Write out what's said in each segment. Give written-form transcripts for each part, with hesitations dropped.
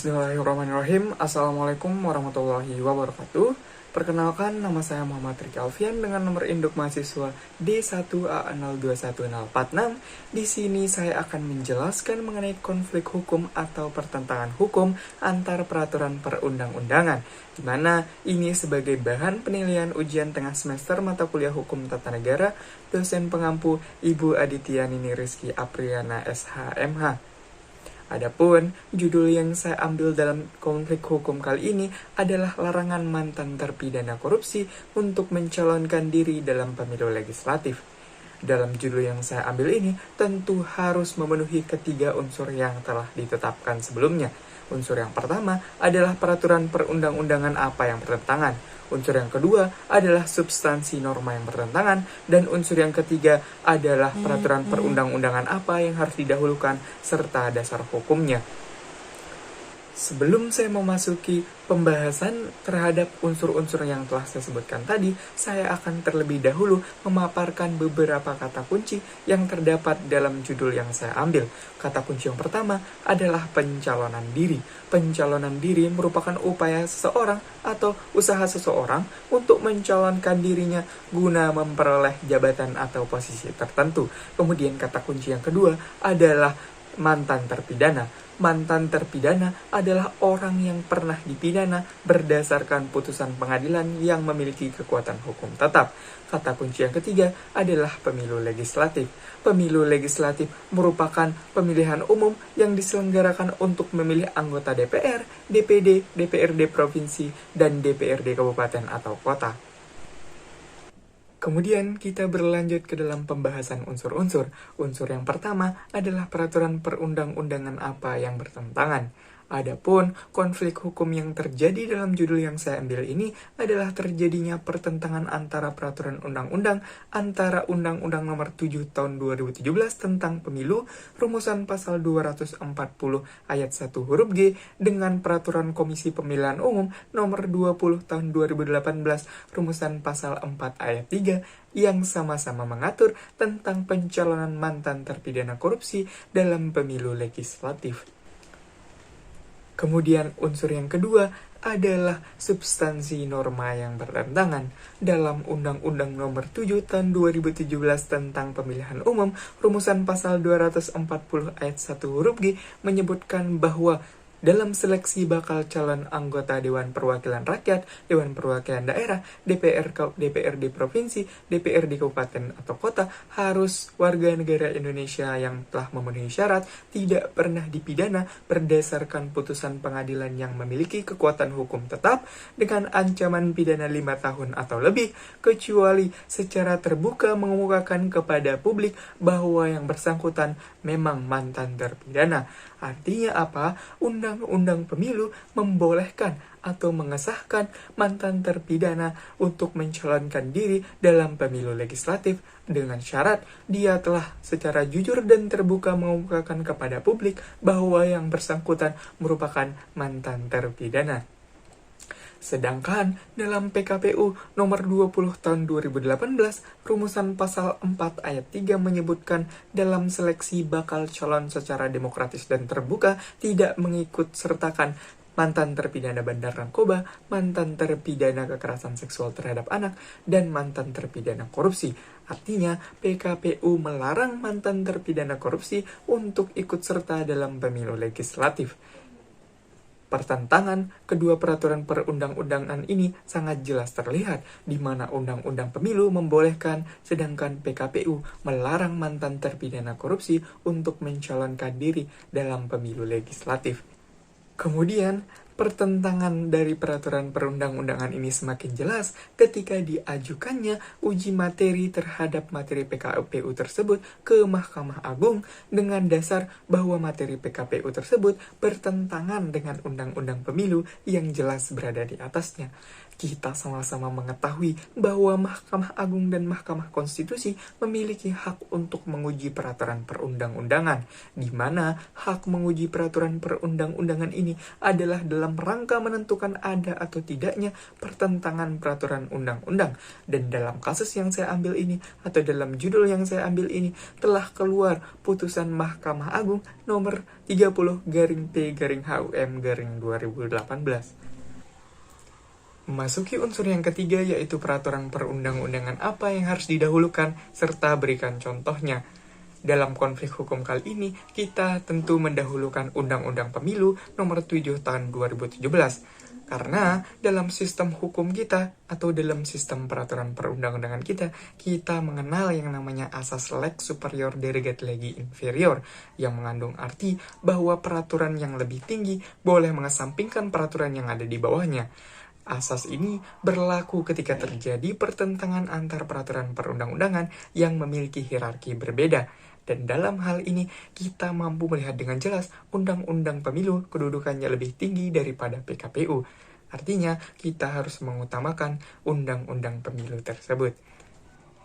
Bismillahirrahmanirrahim. Assalamualaikum warahmatullahi wabarakatuh. Perkenalkan, nama saya Muhammad Riki Alfian dengan nomor induk mahasiswa D1A021046. Di sini saya akan menjelaskan mengenai konflik hukum atau pertentangan hukum antar peraturan perundang-undangan, di mana ini sebagai bahan penilaian ujian tengah semester mata kuliah Hukum Tata Negara, dosen pengampu Ibu Aditya Nini Rizky Apriana SHMH. Adapun judul yang saya ambil dalam konflik hukum kali ini adalah larangan mantan terpidana korupsi untuk mencalonkan diri dalam pemilu legislatif. Dalam judul yang saya ambil ini tentu harus memenuhi ketiga unsur yang telah ditetapkan sebelumnya. Unsur yang pertama adalah peraturan perundang-undangan apa yang bertentangan. Unsur yang kedua adalah substansi norma yang bertentangan, dan unsur yang ketiga adalah peraturan perundang-undangan apa yang harus didahulukan serta dasar hukumnya. Sebelum saya memasuki pembahasan terhadap unsur-unsur yang telah saya sebutkan tadi, saya akan terlebih dahulu memaparkan beberapa kata kunci yang terdapat dalam judul yang saya ambil. Kata kunci yang pertama adalah pencalonan diri. Pencalonan diri merupakan upaya seseorang atau usaha seseorang untuk mencalonkan dirinya guna memperoleh jabatan atau posisi tertentu. Kemudian kata kunci yang kedua adalah mantan terpidana. Mantan terpidana adalah orang yang pernah dipidana berdasarkan putusan pengadilan yang memiliki kekuatan hukum tetap. Kata kunci yang ketiga adalah pemilu legislatif. Pemilu legislatif merupakan pemilihan umum yang diselenggarakan untuk memilih anggota DPR, DPD, DPRD provinsi, dan DPRD kabupaten atau kota. Kemudian kita berlanjut ke dalam pembahasan unsur-unsur. Unsur yang pertama adalah peraturan perundang-undangan apa yang bertentangan. Adapun konflik hukum yang terjadi dalam judul yang saya ambil ini adalah terjadinya pertentangan antara peraturan undang-undang antara Undang-Undang Nomor 7 Tahun 2017 tentang Pemilu, rumusan pasal 240 ayat 1 huruf G dengan peraturan Komisi Pemilihan Umum Nomor 20 Tahun 2018, rumusan pasal 4 ayat 3 yang sama-sama mengatur tentang pencalonan mantan terpidana korupsi dalam pemilu legislatif. Kemudian unsur yang kedua adalah substansi norma yang bertentangan. Dalam Undang-Undang Nomor 7 Tahun 2017 tentang Pemilihan Umum, rumusan pasal 240 ayat 1 huruf G menyebutkan bahwa dalam seleksi bakal calon anggota Dewan Perwakilan Rakyat, Dewan Perwakilan Daerah, DPRD Provinsi, DPRD Kabupaten atau Kota harus warga negara Indonesia yang telah memenuhi syarat, tidak pernah dipidana berdasarkan putusan pengadilan yang memiliki kekuatan hukum tetap dengan ancaman pidana 5 tahun atau lebih, kecuali secara terbuka mengemukakan kepada publik bahwa yang bersangkutan memang mantan terpidana. Artinya apa? Undang-undang pemilu membolehkan atau mengesahkan mantan terpidana untuk mencalonkan diri dalam pemilu legislatif dengan syarat dia telah secara jujur dan terbuka mengemukakan kepada publik bahwa yang bersangkutan merupakan mantan terpidana. Sedangkan dalam PKPU nomor 20 tahun 2018, rumusan pasal 4 ayat 3 menyebutkan dalam seleksi bakal calon secara demokratis dan terbuka tidak mengikut sertakan mantan terpidana bandar narkoba, mantan terpidana kekerasan seksual terhadap anak, dan mantan terpidana korupsi. Artinya, PKPU melarang mantan terpidana korupsi untuk ikut serta dalam pemilu legislatif. Pertentangan kedua peraturan perundang-undangan ini sangat jelas terlihat, di mana Undang-Undang Pemilu membolehkan, sedangkan PKPU melarang mantan terpidana korupsi untuk mencalonkan diri dalam pemilu legislatif. Kemudian, pertentangan dari peraturan perundang-undangan ini semakin jelas ketika diajukannya uji materi terhadap materi PKPU tersebut ke Mahkamah Agung dengan dasar bahwa materi PKPU tersebut bertentangan dengan Undang-Undang Pemilu yang jelas berada di atasnya. kita sama-sama mengetahui bahwa Mahkamah Agung dan Mahkamah Konstitusi memiliki hak untuk menguji peraturan perundang-undangan, di mana hak menguji peraturan perundang-undangan ini adalah dalam rangka menentukan ada atau tidaknya pertentangan peraturan undang-undang. Dan dalam kasus yang saya ambil ini, atau dalam judul yang saya ambil ini, telah keluar putusan Mahkamah Agung nomor 30-P-HUM-2018. Memasuki unsur yang ketiga, yaitu peraturan perundang-undangan apa yang harus didahulukan, serta berikan contohnya. Dalam konflik hukum kali ini, kita tentu mendahulukan Undang-Undang Pemilu nomor 7 tahun 2017. Karena dalam sistem hukum kita, atau dalam sistem peraturan perundang-undangan kita mengenal yang namanya asas lex superior derogat legi inferior, yang mengandung arti bahwa peraturan yang lebih tinggi boleh mengesampingkan peraturan yang ada di bawahnya. Asas ini berlaku ketika terjadi pertentangan antar peraturan perundang-undangan yang memiliki hierarki berbeda. Dan dalam hal ini, kita mampu melihat dengan jelas Undang-Undang Pemilu kedudukannya lebih tinggi daripada PKPU. Artinya, kita harus mengutamakan Undang-Undang Pemilu tersebut.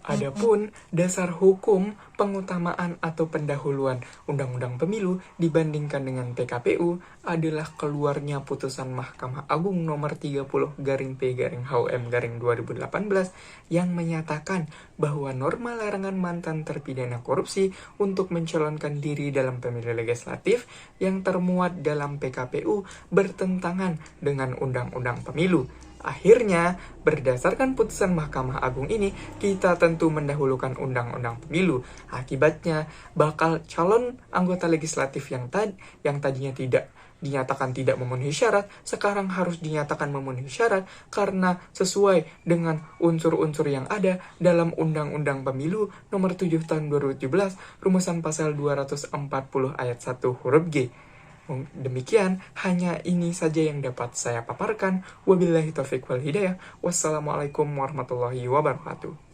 Adapun dasar hukum pengutamaan atau pendahuluan Undang-Undang Pemilu dibandingkan dengan PKPU adalah keluarnya putusan Mahkamah Agung nomor 30-P-HUM-2018 yang menyatakan bahwa norma larangan mantan terpidana korupsi untuk mencalonkan diri dalam pemilu legislatif yang termuat dalam PKPU bertentangan dengan Undang-Undang Pemilu. Akhirnya, berdasarkan putusan Mahkamah Agung ini, kita tentu mendahulukan Undang-Undang Pemilu. Akibatnya, bakal calon anggota legislatif yang tadinya tidak dinyatakan tidak memenuhi syarat, sekarang harus dinyatakan memenuhi syarat karena sesuai dengan unsur-unsur yang ada dalam Undang-Undang Pemilu nomor 7 tahun 2017, rumusan pasal 240 ayat 1 huruf G. Demikian, hanya ini saja yang dapat saya paparkan. Wabillahi taufiq wal hidayah. Wassalamualaikum warahmatullahi wabarakatuh.